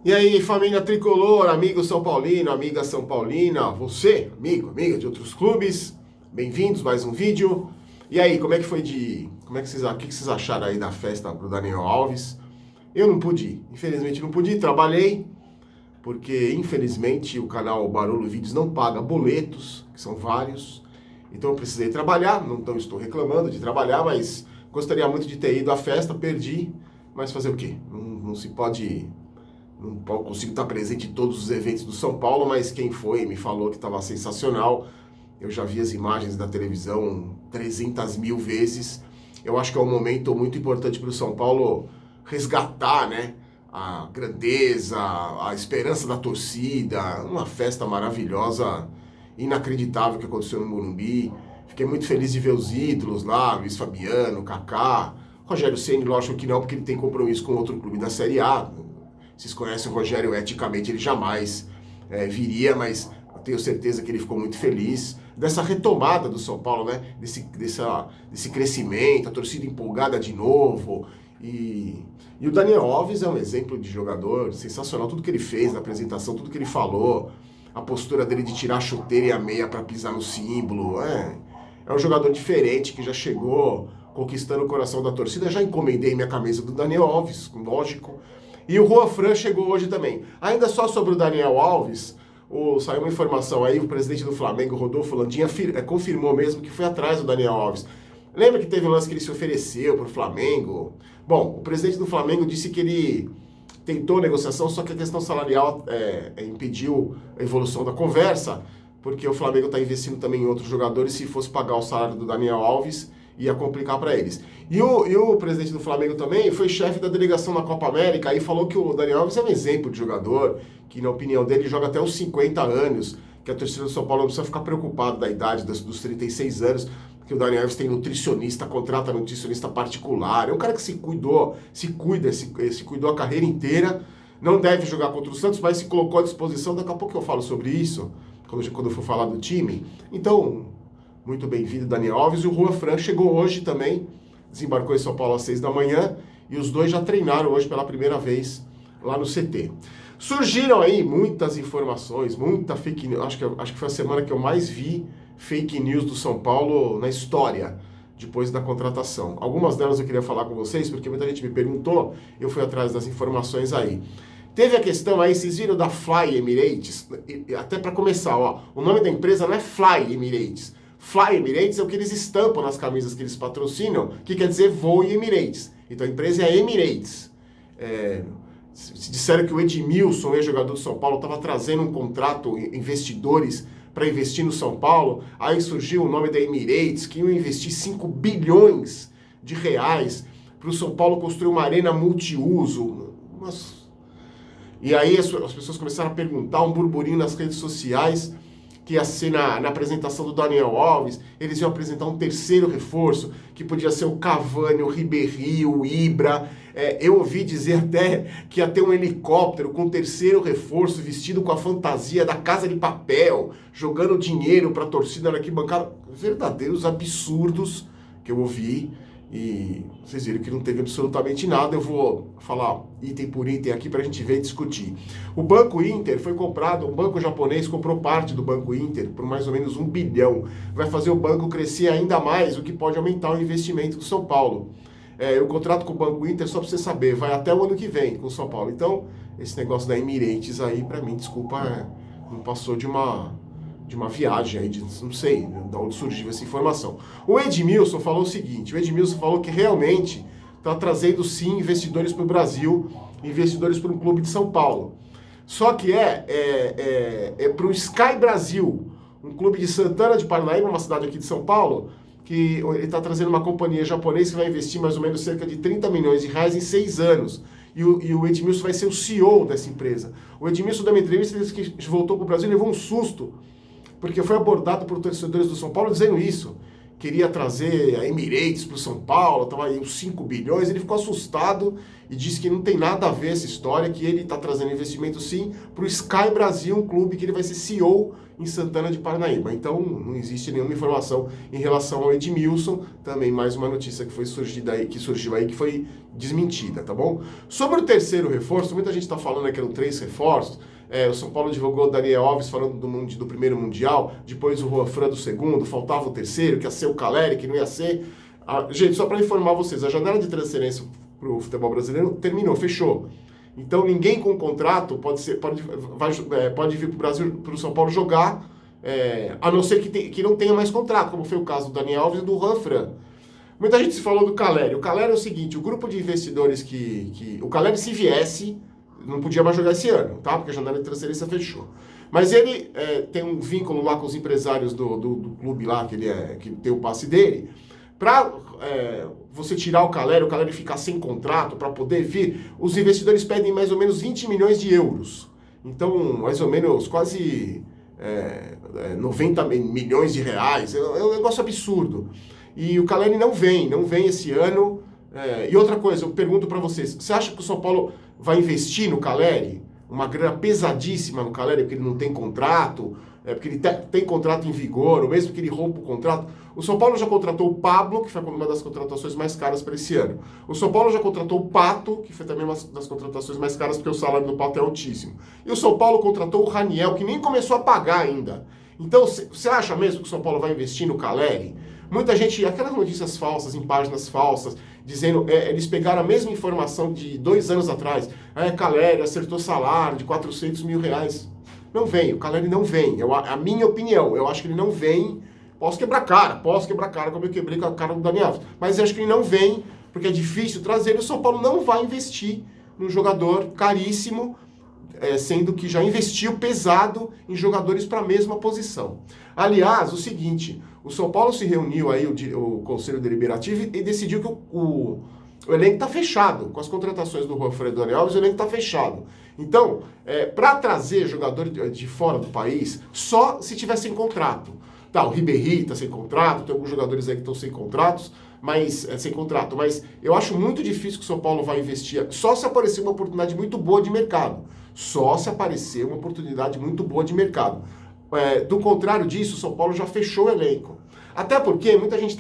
E aí, família tricolor, amigo São Paulino, amiga São Paulina, você, amiga de outros clubes, bem-vindos a mais um vídeo. E aí, como é que foi o que vocês acharam aí da festa pro Daniel Alves? Eu não pude ir, infelizmente não pude ir, trabalhei, porque infelizmente o canal Barulho Vídeos não paga boletos, que são vários, então eu precisei trabalhar, não estou reclamando de trabalhar, mas gostaria muito de ter ido à festa, perdi, mas fazer o quê? Não se pode... Não consigo estar presente em todos os eventos do São Paulo, mas quem foi me falou que estava sensacional. Eu já vi as imagens da televisão 300 mil vezes. Eu acho que é um momento muito importante para o São Paulo resgatar, né, a grandeza, a esperança da torcida. Uma festa maravilhosa, inacreditável que aconteceu no Morumbi. Fiquei muito feliz de ver os ídolos lá, Luiz Fabiano, Kaká. Rogério Ceni, lógico que não, porque ele tem compromisso com outro clube da Série A. Vocês conhecem o Rogério, eticamente ele jamais viria, mas eu tenho certeza que ele ficou muito feliz dessa retomada do São Paulo, né? Desse crescimento, a torcida empolgada de novo. E o Daniel Alves é um exemplo de jogador sensacional. Tudo que ele fez na apresentação, tudo que ele falou, a postura dele de tirar a chuteira e a meia para pisar no símbolo. É um jogador diferente que já chegou conquistando o coração da torcida. Já encomendei minha camisa do Daniel Alves, lógico. E o Juan Fran chegou hoje também. Ainda só sobre o Daniel Alves, saiu uma informação aí, o presidente do Flamengo, Rodolfo Landim, confirmou mesmo que foi atrás do Daniel Alves. Lembra que teve um lance que ele se ofereceu para o Flamengo? Bom, o presidente do Flamengo disse que ele tentou negociação, só que a questão salarial impediu a evolução da conversa, porque o Flamengo está investindo também em outros jogadores. Se fosse pagar o salário do Daniel Alves, ia complicar para eles. E o presidente do Flamengo também foi chefe da delegação na Copa América e falou que o Daniel Alves é um exemplo de jogador, que na opinião dele joga até os 50 anos, que a torcida do São Paulo não precisa ficar preocupada da idade dos 36 anos, porque o Daniel Alves tem nutricionista, contrata nutricionista particular, é um cara que se cuidou a carreira inteira, não deve jogar contra o Santos, mas se colocou à disposição. Daqui a pouco eu falo sobre isso, quando eu for falar do time. Então, muito bem-vindo, Daniel Alves. E o Juan Fran chegou hoje também, desembarcou em São Paulo às 6 da manhã, e os dois já treinaram hoje pela primeira vez lá no CT. Surgiram aí muitas informações, muita fake news. Acho que foi a semana que eu mais vi fake news do São Paulo na história, depois da contratação. Algumas delas eu queria falar com vocês, porque muita gente me perguntou, eu fui atrás das informações aí. Teve a questão aí, vocês viram da Fly Emirates? Até para começar, ó, o nome da empresa não é Fly Emirates. Fly Emirates é o que eles estampam nas camisas que eles patrocinam, que quer dizer voo e Emirates. Então a empresa é Emirates. Se disseram que o Edmilson, ex-jogador do São Paulo, estava trazendo um contrato, investidores para investir no São Paulo, aí surgiu o nome da Emirates, que iam investir 5 bilhões de reais para o São Paulo construir uma arena multiuso. E aí as pessoas começaram a perguntar, um burburinho nas redes sociais, que ia ser na apresentação do Daniel Alves, eles iam apresentar um terceiro reforço, que podia ser o Cavani, o Ribéry, o Ibra. Eu ouvi dizer até que ia ter um helicóptero com o terceiro reforço, vestido com a fantasia da Casa de Papel, jogando dinheiro para a torcida na arquibancada. Verdadeiros absurdos que eu ouvi. E vocês viram que não teve absolutamente nada. Eu vou falar item por item aqui para a gente ver e discutir. O Banco Inter foi comprado, um banco japonês comprou parte do Banco Inter por mais ou menos 1 bilhão. Vai fazer o banco crescer ainda mais, o que pode aumentar o investimento do São Paulo. O contrato com o Banco Inter, só para você saber, vai até o ano que vem com o São Paulo. Então, esse negócio da Emirates aí, para mim, desculpa, não passou de uma viagem aí, não sei de onde surgiu essa informação. O Edmilson falou o seguinte, o Edmilson falou que realmente está trazendo sim investidores para o Brasil, investidores para um clube de São Paulo. Só que para o Sky Brasil, um clube de Santana de Parnaíba, uma cidade aqui de São Paulo, que ele está trazendo uma companhia japonesa que vai investir mais ou menos cerca de 30 milhões de reais em 6 anos. E o Edmilson vai ser o CEO dessa empresa. O Edmilson deu uma entrevista, disse que voltou para o Brasil e levou um susto, porque foi abordado por torcedores do São Paulo dizendo isso, queria trazer a Emirates para o São Paulo, estava aí uns 5 bilhões, ele ficou assustado e disse que não tem nada a ver essa história, que ele está trazendo investimento sim para o Sky Brasil, um clube que ele vai ser CEO em Santana de Parnaíba. Então não existe nenhuma informação em relação ao Edmilson, também mais uma notícia que surgiu aí, que foi desmentida, tá bom? Sobre o terceiro reforço, muita gente está falando que eram 3 reforços. O São Paulo divulgou o Daniel Alves falando do primeiro Mundial, depois o Juan Fran do segundo, faltava o terceiro, que ia ser o Caleri, que não ia ser. Gente, só para informar vocês, a janela de transferência para o futebol brasileiro terminou, fechou. Então ninguém com contrato pode vir para o Brasil, para o São Paulo jogar, a não ser que não tenha mais contrato, como foi o caso do Daniel Alves e do Juan Fran. Muita gente se falou do Caleri. O Caleri é o seguinte, o grupo de investidores o Caleri, se viesse, não podia mais jogar esse ano, tá? Porque a janela de transferência fechou. Mas ele tem um vínculo lá com os empresários do clube lá, que tem o passe dele. Para você tirar o Caleri ficar sem contrato para poder vir, os investidores pedem mais ou menos 20 milhões de euros. Então, mais ou menos quase 90 milhões de reais. É um negócio absurdo. E o Caleri não vem esse ano. E outra coisa, eu pergunto para vocês, você acha que o São Paulo vai investir no Caleri? Uma grana pesadíssima no Caleri, porque ele não tem contrato, porque ele tem contrato em vigor, ou mesmo que ele rompa o contrato. O São Paulo já contratou o Pablo, que foi uma das contratações mais caras para esse ano. O São Paulo já contratou o Pato, que foi também uma das contratações mais caras, porque o salário do Pato é altíssimo. E o São Paulo contratou o Raniel, que nem começou a pagar ainda. Então, você acha mesmo que o São Paulo vai investir no Caleri? Muita gente, aquelas notícias falsas, em páginas falsas, dizendo, eles pegaram a mesma informação de 2 anos atrás. Caleri acertou salário de 400 mil reais. Não vem, o Caleri não vem. A minha opinião, eu acho que ele não vem. Posso quebrar cara, como eu quebrei com a cara do Daniel Alves. Mas eu acho que ele não vem, porque é difícil trazer. E o São Paulo não vai investir num jogador caríssimo, sendo que já investiu pesado em jogadores para a mesma posição. Aliás, o seguinte, o São Paulo se reuniu aí, o Conselho Deliberativo, e decidiu que o elenco está fechado. Com as contratações do Juan Fran e do Daniel Alves, o elenco está fechado. Então, para trazer jogador de fora do país, só se tiver sem contrato. Tá, o Ribéry está sem contrato, tem alguns jogadores aí que estão sem contrato, mas eu acho muito difícil que o São Paulo vai investir, só se aparecer uma oportunidade muito boa de mercado. Do contrário disso, o São Paulo já fechou o elenco. Até porque muita gente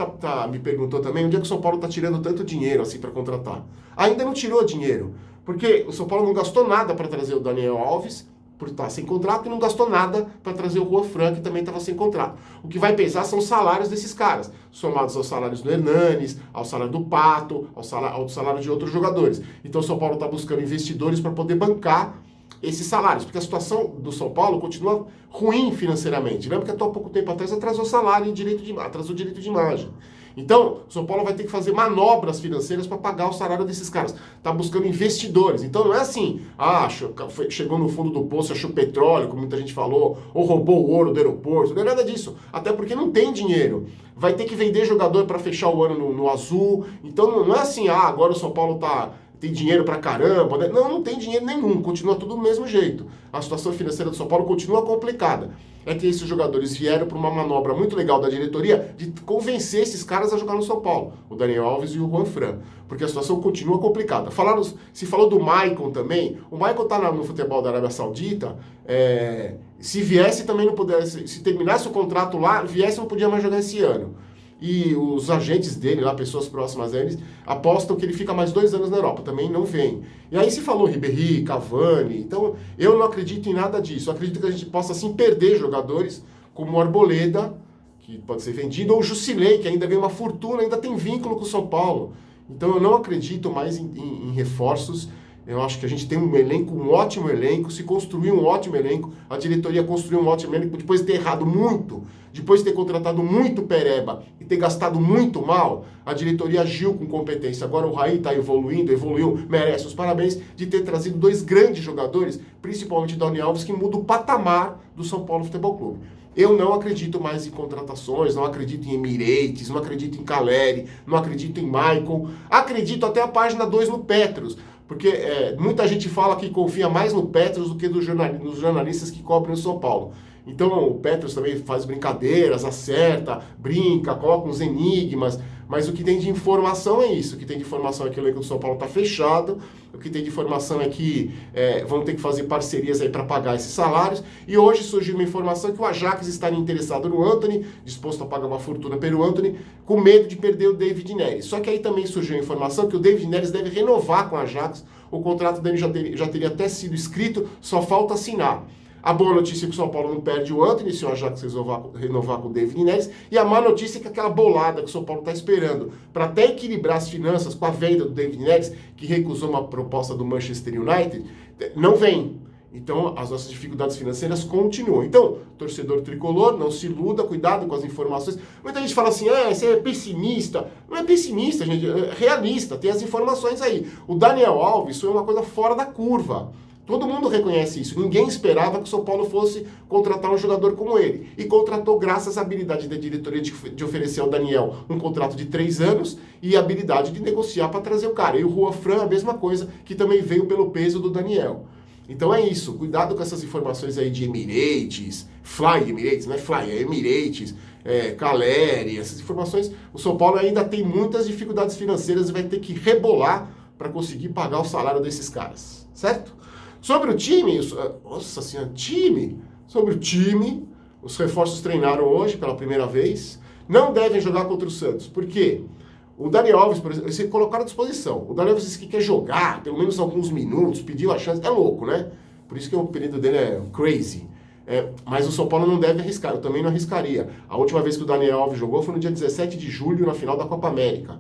me perguntou também onde é que o São Paulo está tirando tanto dinheiro assim para contratar. Ainda não tirou dinheiro, porque o São Paulo não gastou nada para trazer o Daniel Alves, por estar sem contrato, e não gastou nada para trazer o Juan Fran, que também estava sem contrato. O que vai pesar são os salários desses caras, somados aos salários do Hernanes, ao salário do Pato, ao salário de outros jogadores. Então o São Paulo está buscando investidores para poder bancar esses salários, porque a situação do São Paulo continua ruim financeiramente. Lembra que até há pouco tempo atrás atrasou salário e atrasou direito de imagem. Então, o São Paulo vai ter que fazer manobras financeiras para pagar o salário desses caras. Está buscando investidores. Então, não é assim, chegou no fundo do poço, achou petróleo, como muita gente falou, ou roubou o ouro do aeroporto. Não é nada disso. Até porque não tem dinheiro. Vai ter que vender jogador para fechar o ano no azul. Então, não é assim, agora o São Paulo tem dinheiro pra caramba, né? Não tem dinheiro nenhum, continua tudo do mesmo jeito. A situação financeira do São Paulo continua complicada. É que esses jogadores vieram para uma manobra muito legal da diretoria de convencer esses caras a jogar no São Paulo, o Daniel Alves e o Juan Fran, porque a situação continua complicada. Se falou do Maicon também, o Maicon tá no futebol da Arábia Saudita, se viesse também não pudesse, se terminasse o contrato lá, viesse não podia mais jogar esse ano. E os agentes dele, lá, pessoas próximas a eles, apostam que ele fica mais 2 anos na Europa, também não vem. E aí se falou Ribéry, Cavani, então eu não acredito em nada disso. Eu acredito que a gente possa, sim, perder jogadores como o Arboleda, que pode ser vendido, ou o Jusilei, que ainda ganha uma fortuna, ainda tem vínculo com o São Paulo. Então eu não acredito mais em reforços. Eu acho que a gente tem um ótimo elenco, se construiu um ótimo elenco, a diretoria construiu um ótimo elenco, depois de ter errado muito, depois de ter contratado muito pereba e ter gastado muito mal, a diretoria agiu com competência. Agora o Raí está evoluiu, merece os parabéns de ter trazido 2 grandes jogadores, principalmente o Daniel Alves, que muda o patamar do São Paulo Futebol Clube. Eu não acredito mais em contratações, não acredito em Emirates, não acredito em Caleri, não acredito em Maicon, acredito até a página 2 no Petros, porque muita gente fala que confia mais no Petros do que nos jornalistas que cobrem o São Paulo. Então o Petros também faz brincadeiras, acerta, brinca, coloca uns enigmas, mas o que tem de informação é isso. O que tem de informação é que o elenco do São Paulo está fechado, o que tem de informação é que vão ter que fazer parcerias aí para pagar esses salários, e hoje surgiu uma informação que o Ajax estaria interessado no Antony, disposto a pagar uma fortuna pelo Antony, com medo de perder o David Neres. Só que aí também surgiu a informação que o David Neres deve renovar com o Ajax, o contrato dele já teria até sido escrito, só falta assinar. A boa notícia é que o São Paulo não perde o Antony, se o Ajax renovar com o David Neres. E a má notícia é que aquela bolada que o São Paulo está esperando para até equilibrar as finanças com a venda do David Neres, que recusou uma proposta do Manchester United, não vem. Então, as nossas dificuldades financeiras continuam. Então, torcedor tricolor, não se iluda, cuidado com as informações. Muita gente fala assim, você é pessimista. Não é pessimista, gente, é realista, tem as informações aí. O Daniel Alves foi uma coisa fora da curva. Todo mundo reconhece isso. Ninguém esperava que o São Paulo fosse contratar um jogador como ele. E contratou graças à habilidade da diretoria de oferecer ao Daniel um contrato de 3 anos e a habilidade de negociar para trazer o cara. E o Juan Fran, a mesma coisa, que também veio pelo peso do Daniel. Então é isso. Cuidado com essas informações aí de Emirates, Emirates, não é Fly, é Emirates, Caleri, essas informações. O São Paulo ainda tem muitas dificuldades financeiras e vai ter que rebolar para conseguir pagar o salário desses caras. Certo? Sobre o time, nossa senhora, sobre o time, os reforços treinaram hoje pela primeira vez, não devem jogar contra o Santos. Por quê? O Daniel Alves, por exemplo, eles colocaram à disposição. O Daniel Alves disse que quer jogar, pelo menos alguns minutos, pediu a chance, é louco, né? Por isso que o apelido dele é crazy. Mas o São Paulo não deve arriscar, eu também não arriscaria. A última vez que o Daniel Alves jogou foi no dia 17 de julho, na final da Copa América.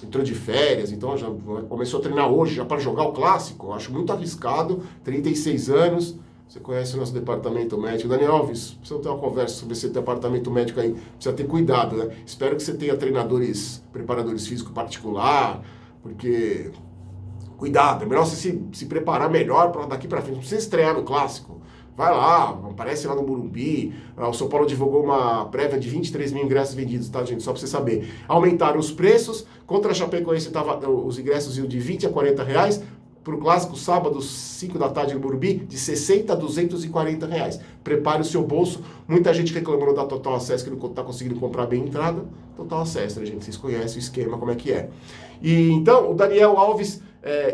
Entrou de férias, então já começou a treinar hoje, já para jogar o clássico. Eu acho muito arriscado, 36 anos. Você conhece o nosso departamento médico. Daniel Alves, precisa ter uma conversa sobre esse departamento médico aí. Precisa ter cuidado, né? Espero que você tenha treinadores, preparadores físicos particular, porque... Cuidado, é melhor você se preparar melhor para daqui para frente. Não precisa estrear no clássico. Vai lá, aparece lá no Morumbi. O São Paulo divulgou uma prévia de 23 mil ingressos vendidos, tá, gente? Só para você saber. Aumentaram os preços. Contra a Chapecoense, os ingressos iam de 20 a 40 reais. Para o clássico, sábado, 5 da tarde no Morumbi, de 60 a 240 reais. Prepare o seu bolso. Muita gente reclamando da Total Acesso, que não está conseguindo comprar bem entrada. Total Acesso, né, gente? Vocês conhecem o esquema, como é que é. E então, o Daniel Alves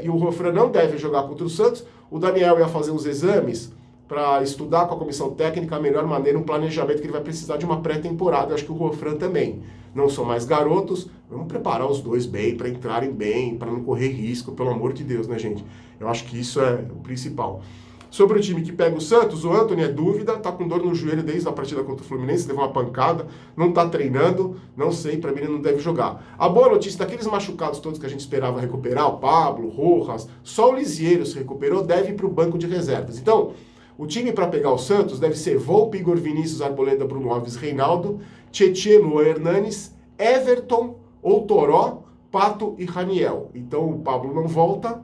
e o Juan Fran não devem jogar contra o Santos. O Daniel ia fazer os exames para estudar com a comissão técnica a melhor maneira, um planejamento que ele vai precisar de uma pré-temporada. Eu acho que o Juan Fran também. Não são mais garotos, vamos preparar os dois bem, para entrarem bem, para não correr risco, pelo amor de Deus, né, gente? Eu acho que isso é o principal. Sobre o time que pega o Santos, o Antony é dúvida, tá com dor no joelho desde a partida contra o Fluminense, levou uma pancada, não tá treinando, não sei, para mim ele não deve jogar. A boa notícia, daqueles machucados todos que a gente esperava recuperar, o Pablo, Rojas, só o Lisieiro se recuperou, deve ir para o banco de reservas. Então, o time para pegar o Santos deve ser Volpe, Igor Vinícius, Arboleda, Bruno Alves, Reinaldo, Tietê, Luan Hernanes, Everton ou Toró, Pato e Raniel. Então o Pablo não volta,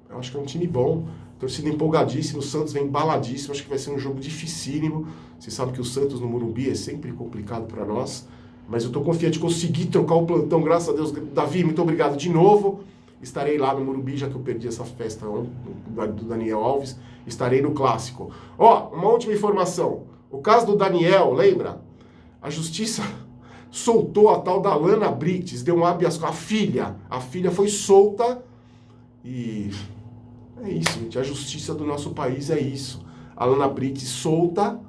eu acho que é um time bom, torcida empolgadíssima, o Santos vem embaladíssimo, acho que vai ser um jogo dificílimo. Você sabe que o Santos no Morumbi é sempre complicado para nós, mas eu estou confiante de conseguir trocar o plantão, graças a Deus. Davi, muito obrigado de novo. Estarei lá no Morumbi, já que eu perdi essa festa do Daniel Alves. Estarei no clássico. Uma última informação. O caso do Daniel, lembra? A justiça soltou a tal da Lana Brites, deu um habeas corpus. A filha foi solta e é isso, gente. A justiça do nosso país é isso. A Lana Brites solta,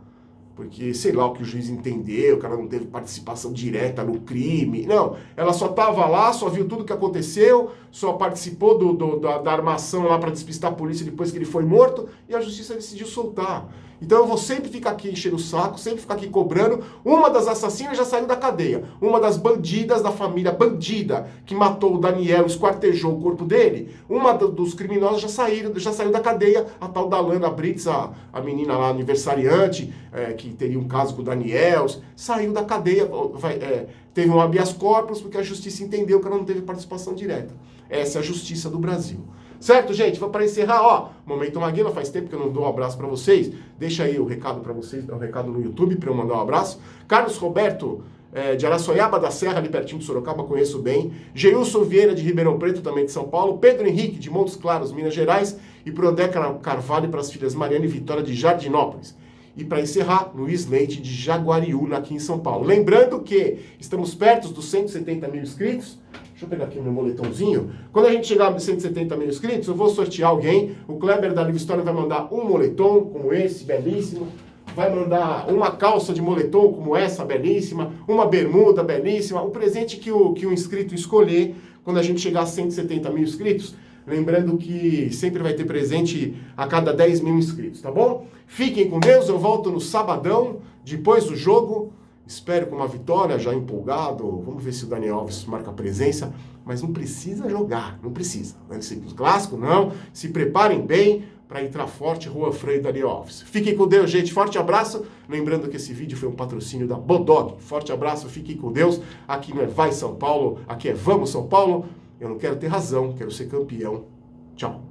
porque sei lá o que o juiz entendeu, que ela não teve participação direta no crime. Não, ela só estava lá, só viu tudo o que aconteceu, só participou da armação lá para despistar a polícia depois que ele foi morto, e a justiça decidiu soltar. Então eu vou sempre ficar aqui enchendo o saco, sempre ficar aqui cobrando. Uma das assassinas já saiu da cadeia. Uma das bandidas da família bandida que matou o Daniel, esquartejou o corpo dele. Uma dos criminosos já saiu da cadeia. A tal da Lana Brites, a menina lá aniversariante, que teria um caso com o Daniel, saiu da cadeia. Teve um habeas corpus porque a justiça entendeu que ela não teve participação direta. Essa é a justiça do Brasil. Certo, gente? Para encerrar, Momento Maguila, faz tempo que eu não dou um abraço para vocês. Deixa aí o recado para vocês, o recado no YouTube para eu mandar um abraço. Carlos Roberto, de Araçoiaba da Serra, ali pertinho de Sorocaba, conheço bem. Geilson Vieira, de Ribeirão Preto, também de São Paulo. Pedro Henrique, de Montes Claros, Minas Gerais. E pro André Carvalho, para as filhas Mariana e Vitória, de Jardinópolis. E para encerrar, no Slate de Jaguariúna, aqui em São Paulo. Lembrando que estamos perto dos 170 mil inscritos. Deixa eu pegar aqui o meu moletomzinho. Quando a gente chegar nos 170 mil inscritos, eu vou sortear alguém. O Kleber da Live Story vai mandar um moletom como esse, belíssimo. Vai mandar uma calça de moletom como essa, belíssima. Uma bermuda, belíssima. O presente que o inscrito escolher quando a gente chegar a 170 mil inscritos. Lembrando que sempre vai ter presente a cada 10 mil inscritos, tá bom? Fiquem com Deus, eu volto no sabadão, depois do jogo. Espero com uma vitória, já empolgado. Vamos ver se o Daniel Alves marca presença. Mas não precisa jogar, não precisa. Não é simples clássico, não. Se preparem bem para entrar forte, Rua Frei Daniel Alves. Fiquem com Deus, gente. Forte abraço. Lembrando que esse vídeo foi um patrocínio da Bodog. Forte abraço, fiquem com Deus. Aqui não é Vai São Paulo, aqui é Vamos São Paulo. Eu não quero ter razão, quero ser campeão. Tchau.